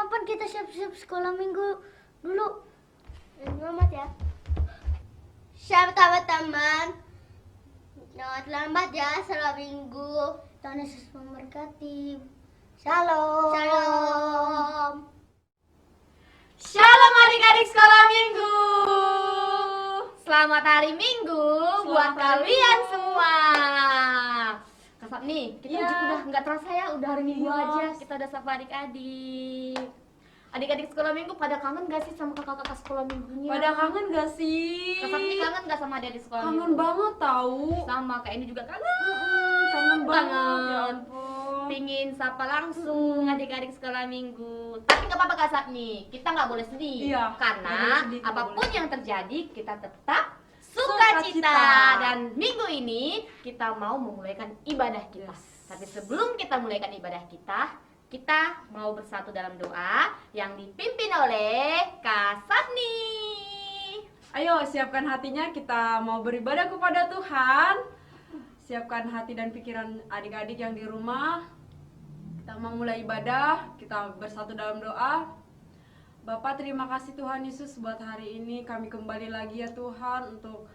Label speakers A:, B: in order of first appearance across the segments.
A: Kapan kita siap-siap sekolah minggu dulu?
B: Selamat ya. Selamat teman-teman. Jangan terlambat ya sekolah minggu.
A: Tuhan Yesus memberkati. Shalom.
B: Shalom.
C: Shalom adik-adik sekolah minggu. Selamat hari Minggu buat kalian semua. Kasap nih, kita udah nggak terasa ya, udah hari Minggu aja. Kita udah sapa adik-adik. Adik-adik sekolah minggu pada kangen gak sih sama kakak-kakak sekolah minggunya?
D: Pada kangen gak sih?
C: Kasap nih kangen gak sama adik-adik sekolah minggu?
D: Kangen banget tahu.
C: Sama, kayak ini juga kangen.
D: Kangen banget.
C: Banget.
D: Ya ampun.
C: Pingin sapa langsung adik-adik sekolah minggu. Tapi nggak apa-apa Kak nih, kita nggak boleh sedih.
D: Iya,
C: Karena
D: nggak boleh sedih, nggak
C: apapun
D: boleh.
C: yang terjadi kita tetap
D: Sukacita.
C: sukacita. Dan minggu ini kita mau memulaikan ibadah kita. Tapi sebelum kita mulaikan ibadah kita mau bersatu dalam doa yang dipimpin oleh Kak Safni.
D: Ayo siapkan hatinya, kita mau beribadah kepada Tuhan. Siapkan hati dan pikiran adik-adik yang di rumah. Kita mau mulai ibadah, kita bersatu dalam doa. Bapak, terima kasih Tuhan Yesus buat hari ini. Kami kembali lagi ya Tuhan untuk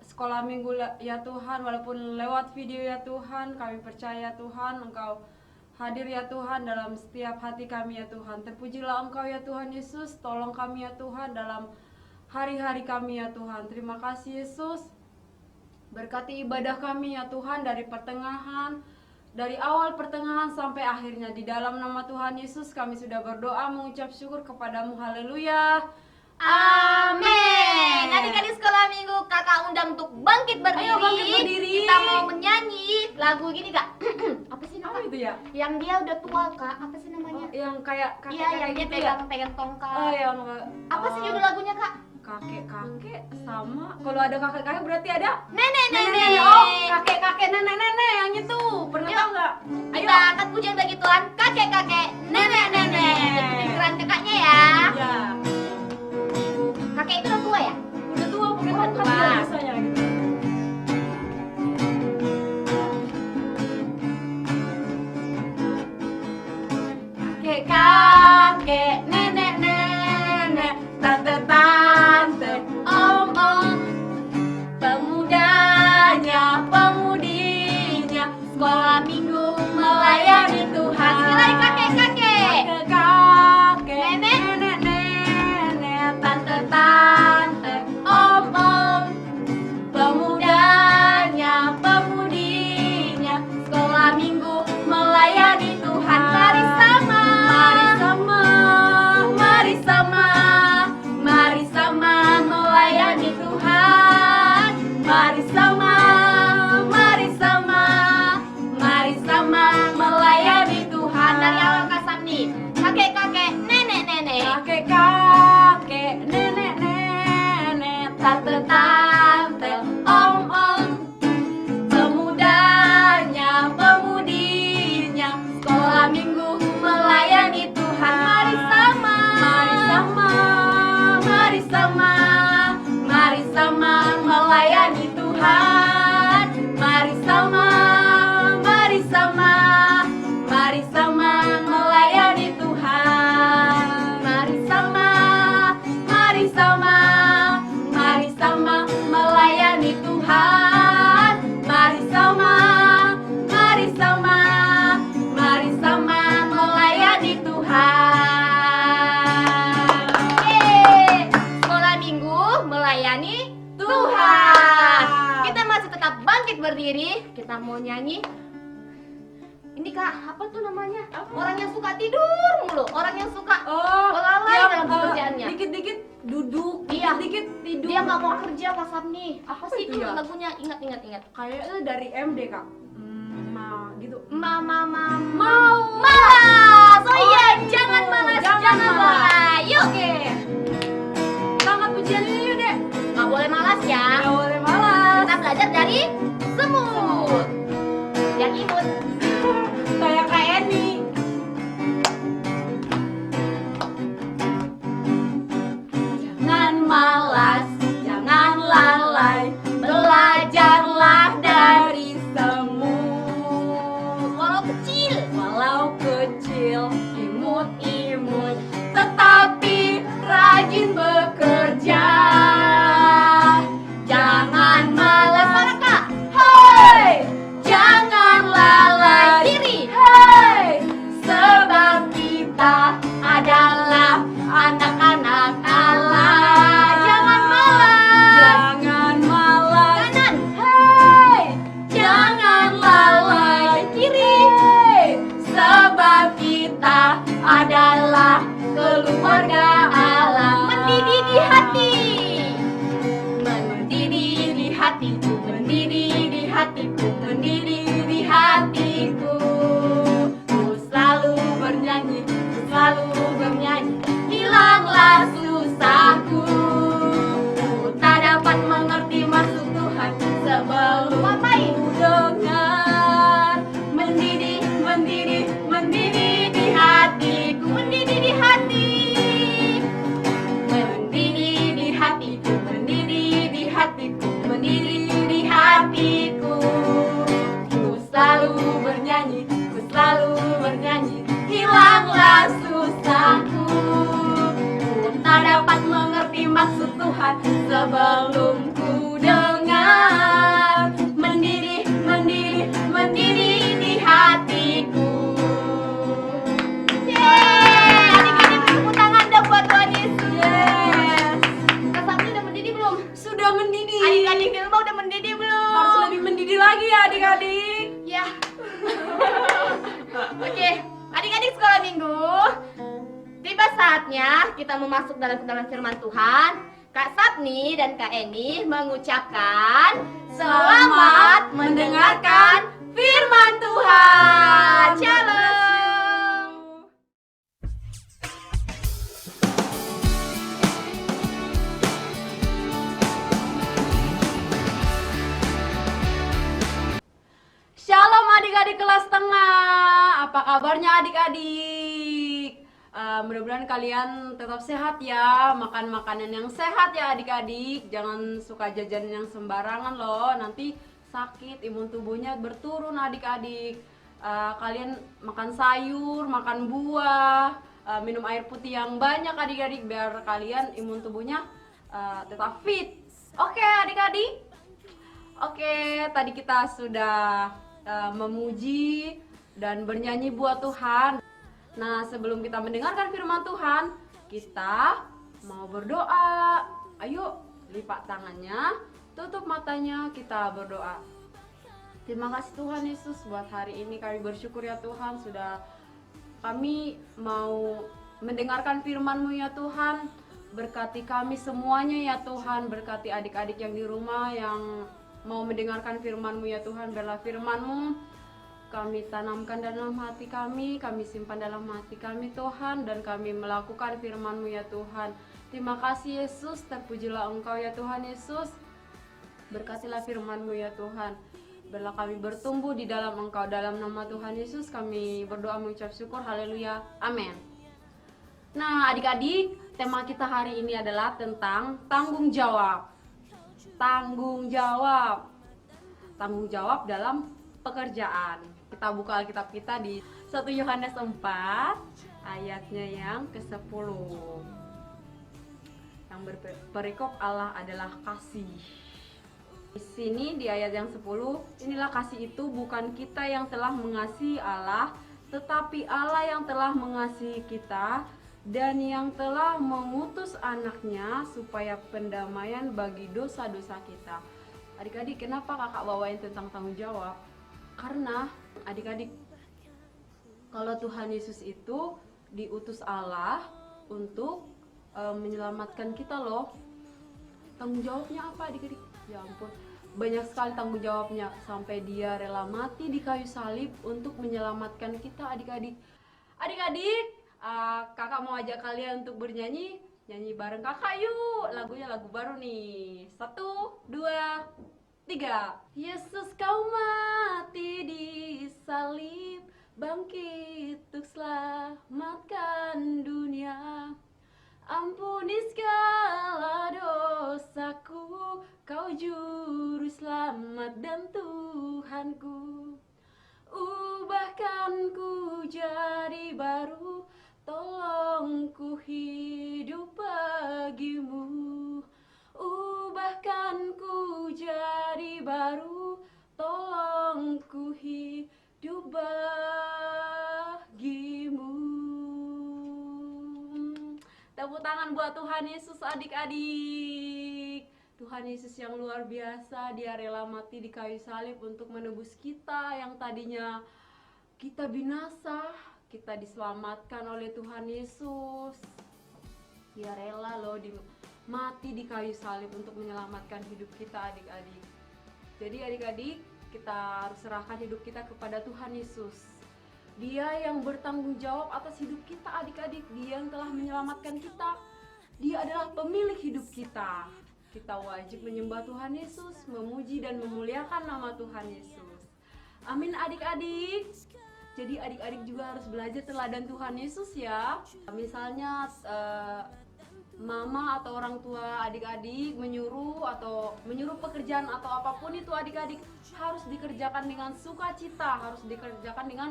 D: sekolah minggu ya Tuhan. Walaupun lewat video ya Tuhan, kami percaya Tuhan Engkau hadir ya Tuhan dalam setiap hati kami ya Tuhan. Terpujilah Engkau ya Tuhan Yesus. Tolong kami ya Tuhan dalam hari-hari kami ya Tuhan. Terima kasih Yesus. Berkati ibadah kami ya Tuhan dari awal pertengahan sampai akhirnya. Di dalam nama Tuhan Yesus kami sudah berdoa mengucap syukur kepadamu. Haleluya.
C: Amin. Adik-adik sekolah minggu, kakak undang untuk bangkit berdiri.
D: Ayo bangkit berdiri.
C: Kita mau menyanyi lagu gini kak. Apa sih
D: Apa
C: namanya?
D: itu ya?
C: Yang dia udah tua kak. Apa sih namanya?
D: Yang kayak
C: Iya, yang dia
D: gitu ya?
C: pegang tongkat.
D: Oh, yang
C: Apa sih judul lagunya kak?
D: kakek-kakek sama. Kalau ada kakek-kakek berarti ada
C: Nenek-nenek.
D: Oh, kakek-kakek, nenek-nenek yang itu. Pernah
C: Yuk.
D: tahu nggak?
C: Kita angkat pujian bagi Tuhan, kakek-kakek, nenek-nenek. Pikiran kakaknya ya.
D: Ya.
C: Kakek itu udah tua ya?
D: Udah tua bukan
C: Udah
D: kan
C: tua.
D: biasanya gitu. Kakek-kakek, nenek-nenek, tante-tante, om-om, pemudanya, pemudinya, sekolah minggu melayani Tuhan.
C: Sekali kakek-kakek.
D: Kakek-kakek, nenek-nenek, tante-tante, om-om, pemudanya, pemudinya, sekolah minggu melayani Tuhan. Mari sama, mari sama, mari sama melayani Tuhan. Mari sama, mari sama, mari sama melayani Tuhan.
C: Dari awal kasam nih, kakek-kakek, nenek-nenek.
D: Kakek-kakek, nenek-nenek, tante-tante, om-om, pemudanya, pemudinya, sekolah minggu melayani Tuhan. Mari sama, mari sama, mari sama, mari sama melayani Tuhan. Mari sama, mari sama, mari sama melayani Tuhan. Mari sama, mari sama, mari sama melayani Tuhan. Mari sama, mari sama, mari sama melayani Tuhan.
C: Yeay, sekolah minggu melayani Tuhan. Kita masih tetap bangkit berdiri. Kita mau nyanyi. Ini kak, apa tuh namanya? Orang yang suka tidur mulu. Orang yang suka lalai dalam pekerjaannya.
D: Dikit-dikit duduk,
C: Iya.
D: dikit tidur.
C: Dia nggak mau kerja Kak Sabni. Apa
D: Apa
C: sih
D: itu
C: itu
D: ya?
C: lagunya? Ingat.
D: Kayaknya dari MD kak. Gitu.
C: Mama malas. Oh iya, jangan malas, jangan malas. Yuk.
D: Oke. Kita angkat pujian ini yuk dek.
C: Nggak boleh malas ya.
D: Gak boleh malas.
C: Kita belajar dari semut. Yang imut.
D: Kayak Kak Eni. Jangan malas, jangan lalai, belajarlah dari semut.
C: Walau kecil.
D: Walau kecil, imut-imut
C: mendidih di hatiku, mendidih di hatiku. Ku selalu bernyanyi, ku selalu bernyanyi, hilanglah susahku. Ku tak dapat mengerti maksud Tuhan sebelum ku dengar. Mendidih, mendidih, mendidih di hatiku, mendidih di hati. Mendidih di hatiku, mendidih di hatiku, mendidih di hatiku. Ku selalu bernyanyi, ku selalu bernyanyi, hilanglah susahku. Ku tak dapat mengerti maksud Tuhan sebelum ku dengar. Mendidih, mendidih, mendidih di hatiku. Yeay, adik-adik tepuk tangan dong buat Tuhan Yesus.
D: Yes.
C: Kak Sabni udah mendidih belum?
D: Sudah mendidih.
C: Adik-adik di rumah udah mendidih belum?
D: Harus lebih mendidih lagi ya adik-adik.
C: Ya. Oke, adik-adik sekolah minggu. Tiba saatnya kita memasuk dalam kebenaran firman Tuhan. Kak Sapni dan Kak Eni mengucapkan selamat mendengarkan firman Tuhan. Shalom.
D: Shalom adik-adik kelas tengah. Apa kabarnya adik-adik? Mudah-mudahan kalian tetap sehat ya. Makan makanan yang sehat ya adik-adik. Jangan suka jajan yang sembarangan loh. Nanti sakit, imun tubuhnya berturun adik-adik. Kalian makan sayur, makan buah, minum air putih yang banyak adik-adik biar kalian imun tubuhnya tetap fit. Oke adik-adik. Oke, tadi kita sudah memuji dan bernyanyi buat Tuhan. Nah, sebelum kita mendengarkan firman Tuhan, kita mau berdoa. Ayo, lipat tangannya, tutup matanya, kita berdoa. Terima kasih Tuhan Yesus buat hari ini. Kami bersyukur ya Tuhan, sudah kami mau mendengarkan firman-Mu ya Tuhan. Berkati kami semuanya ya Tuhan. Berkati adik-adik yang di rumah yang mau mendengarkan firman-Mu ya Tuhan. Biarlah firman-Mu kami tanamkan dalam hati kami simpan dalam hati kami Tuhan, dan kami melakukan firman-Mu ya Tuhan. Terima kasih Yesus, terpujilah Engkau ya Tuhan Yesus. Berkatilah firman-Mu ya Tuhan. Biarlah kami bertumbuh di dalam Engkau, dalam nama Tuhan Yesus kami berdoa mengucap syukur, haleluya, amin. Nah adik-adik, tema kita hari ini adalah tentang tanggung jawab. Tanggung jawab. Tanggung jawab dalam pekerjaan. Kita buka Alkitab kita di 1 Yohanes 4 ayatnya yang ke-10. Yang berperikop Allah adalah kasih. Di sini di ayat yang 10, inilah kasih itu bukan kita yang telah mengasihi Allah, tetapi Allah yang telah mengasihi kita dan yang telah mengutus anaknya supaya pendamaian bagi dosa-dosa kita. Adik-adik, kenapa kakak bawain tentang tanggung jawab? Karena adik-adik, kalau Tuhan Yesus itu diutus Allah untuk menyelamatkan kita loh. Tanggung jawabnya apa adik-adik? Ya ampun, banyak sekali tanggung jawabnya. Sampai dia rela mati di kayu salib untuk menyelamatkan kita adik-adik. Adik-adik, kakak mau ajak kalian untuk bernyanyi. Nyanyi bareng kakak yuk. Lagunya lagu baru nih. 1, 2, 3. Yesus kau mati di salib, bangkit untuk selamatkan dunia. Ampuni segala dosaku, kau juru selamat dan Tuhanku. Ubahkan ku jadi baru, tolong ku hidup bagimu. Ubahkan ku jadi baru, tolong ku hidup bagimu. Tepuk tangan buat Tuhan Yesus adik-adik. Tuhan Yesus yang luar biasa, dia rela mati di kayu salib untuk menebus kita yang tadinya kita binasa. Kita diselamatkan oleh Tuhan Yesus. Dia rela loh mati di kayu salib untuk menyelamatkan hidup kita adik-adik. Jadi adik-adik, kita harus serahkan hidup kita kepada Tuhan Yesus. Dia yang bertanggung jawab atas hidup kita adik-adik. Dia yang telah menyelamatkan kita. Dia adalah pemilik hidup kita. Kita wajib menyembah Tuhan Yesus, memuji dan memuliakan nama Tuhan Yesus. Amin adik-adik. Jadi adik-adik juga harus belajar teladan Tuhan Yesus ya. Misalnya mama atau orang tua adik-adik menyuruh pekerjaan atau apapun itu adik-adik harus dikerjakan dengan sukacita, harus dikerjakan dengan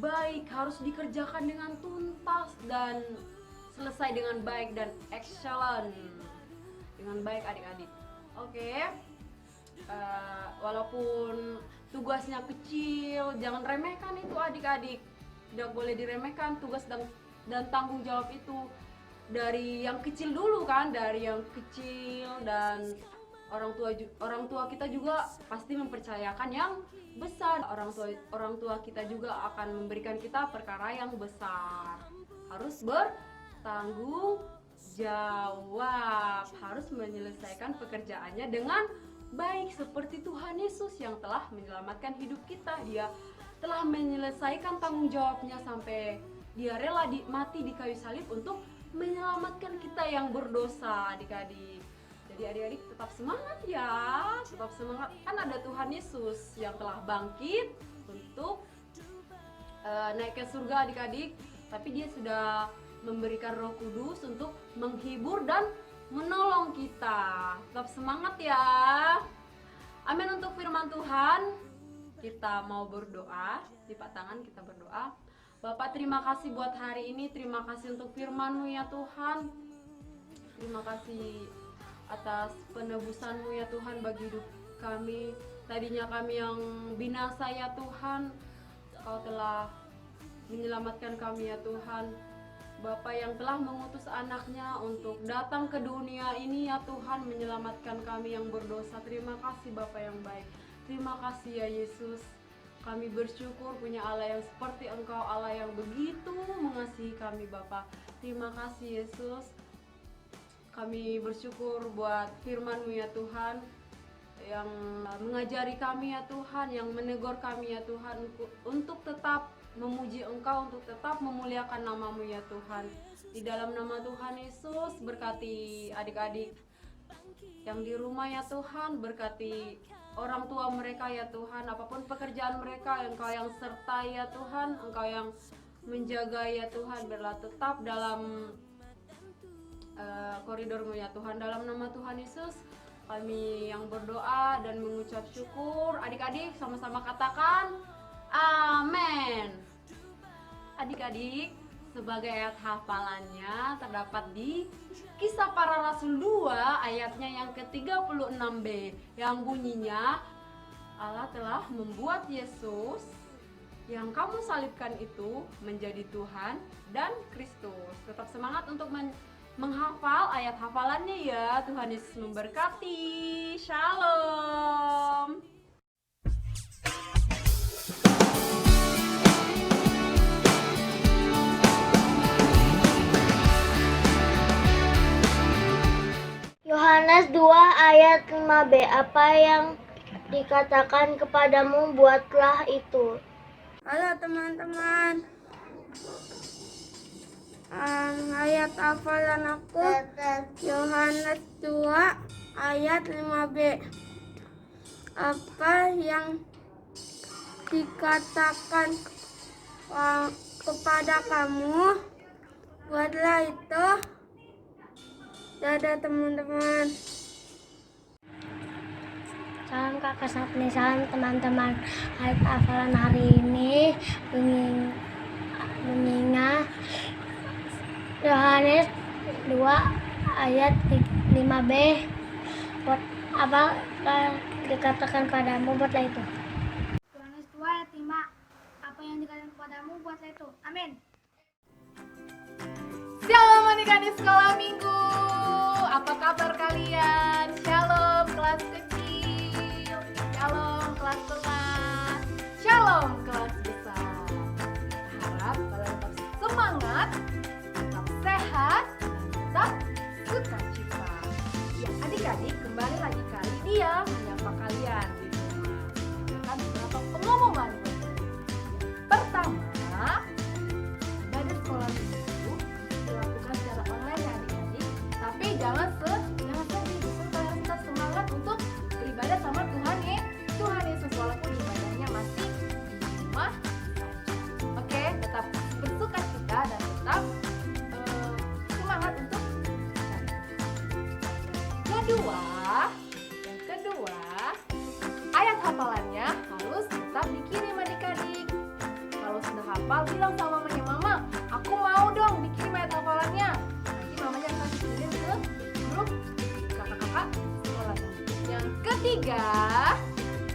D: baik, harus dikerjakan dengan tuntas dan selesai dengan baik dan excellent dengan baik adik-adik. Oke. Walaupun tugasnya kecil, jangan remehkan itu adik-adik. Tidak boleh diremehkan tugas dan tanggung jawab itu. Dari yang kecil dulu kan, dari yang kecil, dan orang tua kita juga pasti mempercayakan yang besar. Orang tua kita juga akan memberikan kita perkara yang besar. Harus bertanggung jawab, harus menyelesaikan pekerjaannya dengan baik seperti Tuhan Yesus yang telah menyelamatkan hidup kita. Dia telah menyelesaikan tanggung jawabnya sampai dia rela mati di kayu salib untuk menyelamatkan kita yang berdosa adik-adik. Jadi adik-adik tetap semangat ya, tetap semangat. Kan ada Tuhan Yesus yang telah bangkit untuk naik ke surga adik-adik. Tapi dia sudah memberikan Roh Kudus untuk menghibur dan menolong kita. Tetap semangat ya. Amin. Untuk firman Tuhan kita mau berdoa. Lipat tangan kita berdoa. Bapak, terima kasih buat hari ini. Terima kasih untuk firman-Mu ya Tuhan. Terima kasih atas penebusan-Mu ya Tuhan bagi hidup kami. Tadinya kami yang binasa ya Tuhan, Kau telah menyelamatkan kami ya Tuhan. Bapa yang telah mengutus anaknya untuk datang ke dunia ini ya Tuhan, menyelamatkan kami yang berdosa. Terima kasih Bapa yang baik. Terima kasih ya Yesus. Kami bersyukur punya Allah yang seperti Engkau, Allah yang begitu mengasihi kami Bapa. Terima kasih Yesus. Kami bersyukur buat firman-Mu ya Tuhan, yang mengajari kami ya Tuhan, yang menegur kami ya Tuhan untuk tetap memuji Engkau, untuk tetap memuliakan nama-Mu ya Tuhan. Di dalam nama Tuhan Yesus, berkati adik-adik yang di rumah ya Tuhan, berkati orang tua mereka ya Tuhan, apapun pekerjaan mereka, Engkau yang sertai ya Tuhan, Engkau yang menjaga ya Tuhan, biarlah tetap dalam koridor-Mu ya Tuhan. Dalam nama Tuhan Yesus kami yang berdoa dan mengucap syukur. Adik-adik sama-sama katakan amin. Adik-adik, sebagai ayat hafalannya terdapat di Kisah Para Rasul 2 ayatnya yang ke-36b, yang bunyinya, Allah telah membuat Yesus yang kamu salibkan itu menjadi Tuhan dan Kristus. Tetap semangat untuk menghafal ayat hafalannya ya. Tuhan Yesus memberkati. Shalom.
B: Yohanes 2 ayat 5b. Apa yang dikatakan kepadamu, buatlah itu.
E: Halo teman-teman. Ayat hafalan aku Yohanes 2 ayat 5b. Apa yang dikatakan kepada kamu, buatlah itu. Dadah teman-teman.
A: Salam kakak Sapni, salam teman-teman. Ayat hafalan hari ini bunyinya Yohanes 2 ayat 5b. Buat apa dikatakan padamu, buatlah itu. Yohanes 2 ayat 5. Apa yang dikatakan kepadamu, buatlah itu. Amin.
C: Shalom adik-adik sekolah minggu. Apa kabar kalian? Shalom kelas kecil. Shalom kelas-kelas. Shalom kelas besar. Harap kalian tetap semangat, tetap sehat, dan tetap sukacita. Ya adik-adik, kembali lagi kali dia menyapa kalian. bilang sama mamanya, Mama, aku mau dong bikin ayat hafalannya. Nanti mamanya akan kirim ke grup kakak-kakak sekolah. Yang ketiga,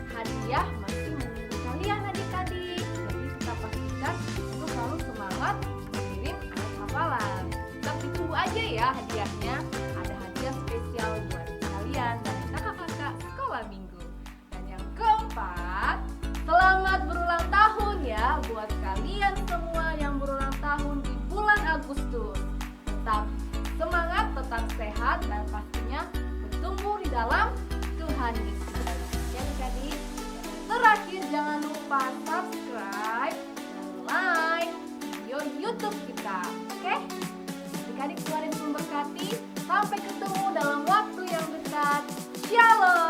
C: hadiah masih menunggu kalian adik-adik. Jadi kita pastikan untuk selalu semangat mengirim ayat hafalan. Tetap ditunggu aja ya hadiahnya. Ada hadiah spesial buat kalian dari kakak-kakak sekolah minggu. Dan yang keempat, selamat berulang tahun ya buat kalian semua yang berulang tahun di bulan Agustus. Tetap semangat, tetap sehat, dan pastinya bertumbuh di dalam Tuhan Yesus. Ya adik-adik. Terakhir jangan lupa subscribe dan like video YouTube kita. Oke? Adik-adik Tuhan Yesus memberkati. Sampai ketemu dalam waktu yang dekat. Shalom.